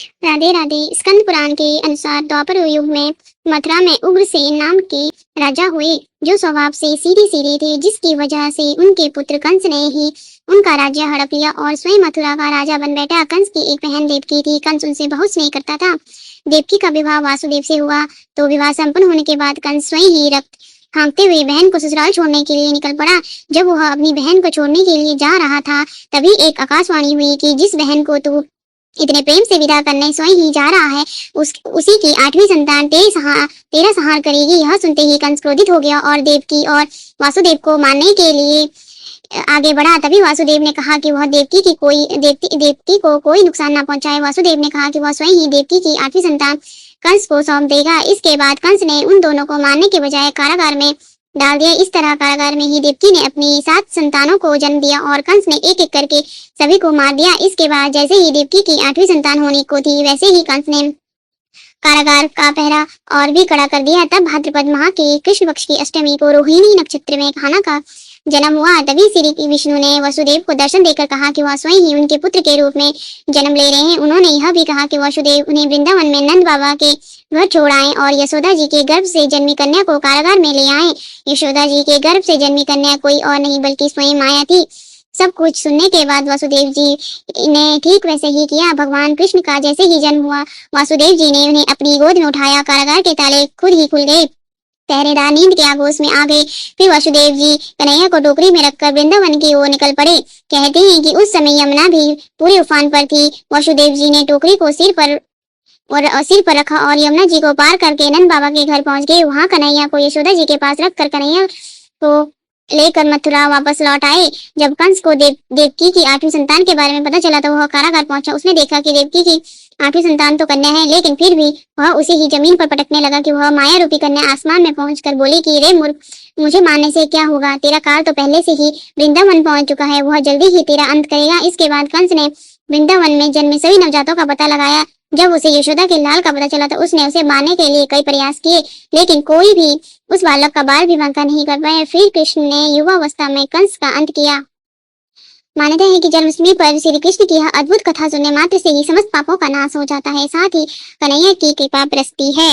राधे राधे। स्कंद पुराण के अनुसार द्वापर युग में मथुरा में उग्रसेन नाम के राजा हुए, जो स्वभाव से सीधे सीधे थे, जिसकी वजह से उनके पुत्र कंस ने ही उनका राज्य हड़प लिया और स्वयं मथुरा का राजा बन बैठा। कंस की एक बहन देवकी थी। कंस उनसे बहुत स्नेह करता था। देवकी का विवाह वासुदेव से हुआ, तो विवाह संपन्न होने के बाद कंस स्वयं ही रक्त हाँकते हुए बहन को ससुराल छोड़ने के लिए निकल पड़ा। जब वह अपनी बहन को छोड़ने के लिए जा रहा था, तभी एक आकाशवाणी हुई कि जिस बहन को तू इतने प्रेम से विदा करने स्वयं ही जा रहा है, उसी की 8वीं संतान तेरा संहार करेगी। यह सुनते ही कंस क्रोधित हो गया और देवकी और वासुदेव को मारने के लिए आगे बढ़ा। तभी वासुदेव ने कहा कि वह देवकी को कोई नुकसान न पहुंचाए। वासुदेव ने कहा कि वह स्वयं ही देवकी की 8वीं संतान कंस को सौंप देगा। इसके बाद कंस ने उन दोनों को मारने के बजाय कारागार में डाल दिया। इस तरह कारागार में ही देवकी ने अपनी 7 संतानों को जन्म दिया और कंस ने एक एक करके सभी को मार दिया। इसके बाद जैसे ही देवकी की 8वीं संतान होने को थी, वैसे ही कंस ने कारागार का पहरा और भी कड़ा कर दिया। तब भाद्रपद माह के कृष्ण पक्ष की अष्टमी को रोहिणी नक्षत्र में खाना का जन्म हुआ। तभी श्री विष्णु ने वसुदेव को दर्शन देकर कहा कि वह स्वयं ही उनके पुत्र के रूप में जन्म ले रहे हैं। उन्होंने यह भी कहा कि वसुदेव उन्हें वृंदावन में नंद बाबा के घर छोड़ आए और यशोदा जी के गर्भ से जन्मी कन्या को कारागार में ले आए। यशोदा जी के गर्भ से जन्मी कन्या कोई और नहीं बल्कि स्वयं माया थी। सब कुछ सुनने के बाद वसुदेव जी ने ठीक वैसे ही किया। भगवान कृष्ण का जैसे ही जन्म हुआ, वासुदेव जी ने उन्हें अपनी गोद में उठाया। कारागार के ताले खुद ही खुल गए। पहरेदार नींद के आगोश में आ गए। फिर वसुदेव जी कन्हैया को टोकरी में रखकर वृंदावन की ओर निकल पड़े। कहते हैं कि उस समय यमुना भी पूरे उफान पर थी। वसुदेव जी ने टोकरी को सिर पर रखा और यमुना जी को पार करके नंद बाबा के घर पहुंच गए। वहां कन्हैया को यशोदा जी के पास रखकर कन्हैया को लेकर मथुरा वापस लौट आए। जब कंस को देवकी की 8वीं संतान के बारे में पता चला, तो वह कारागार पहुंचा। उसने देखा कि देवकी की 8वीं संतान तो कन्या है, लेकिन फिर भी वह उसे ही जमीन पर पटकने लगा कि वह माया रूपी कन्या आसमान में पहुंचकर बोली कि रे मूर्ख, मुझे मारने से क्या होगा? तेरा काल तो पहले से ही वृंदावन पहुंच चुका है, वह जल्दी ही तेरा अंत करेगा। इसके बाद कंस ने वृंदावन में जन्मे सभी नवजातों का पता लगाया। जब उसे यशोदा के लाल का पता चला, तो उसने उसे मारने के लिए कई प्रयास किए, लेकिन कोई भी उस बालक का बाल भी बांका नहीं कर पाए। फिर कृष्ण ने युवावस्था में कंस का अंत किया। मान्यता है कि जन्माष्टमी पर श्री कृष्ण की यह अद्भुत कथा सुनने मात्र से ही समस्त पापों का नाश हो जाता है। साथ ही कन्हैया की कृपा बरसती है।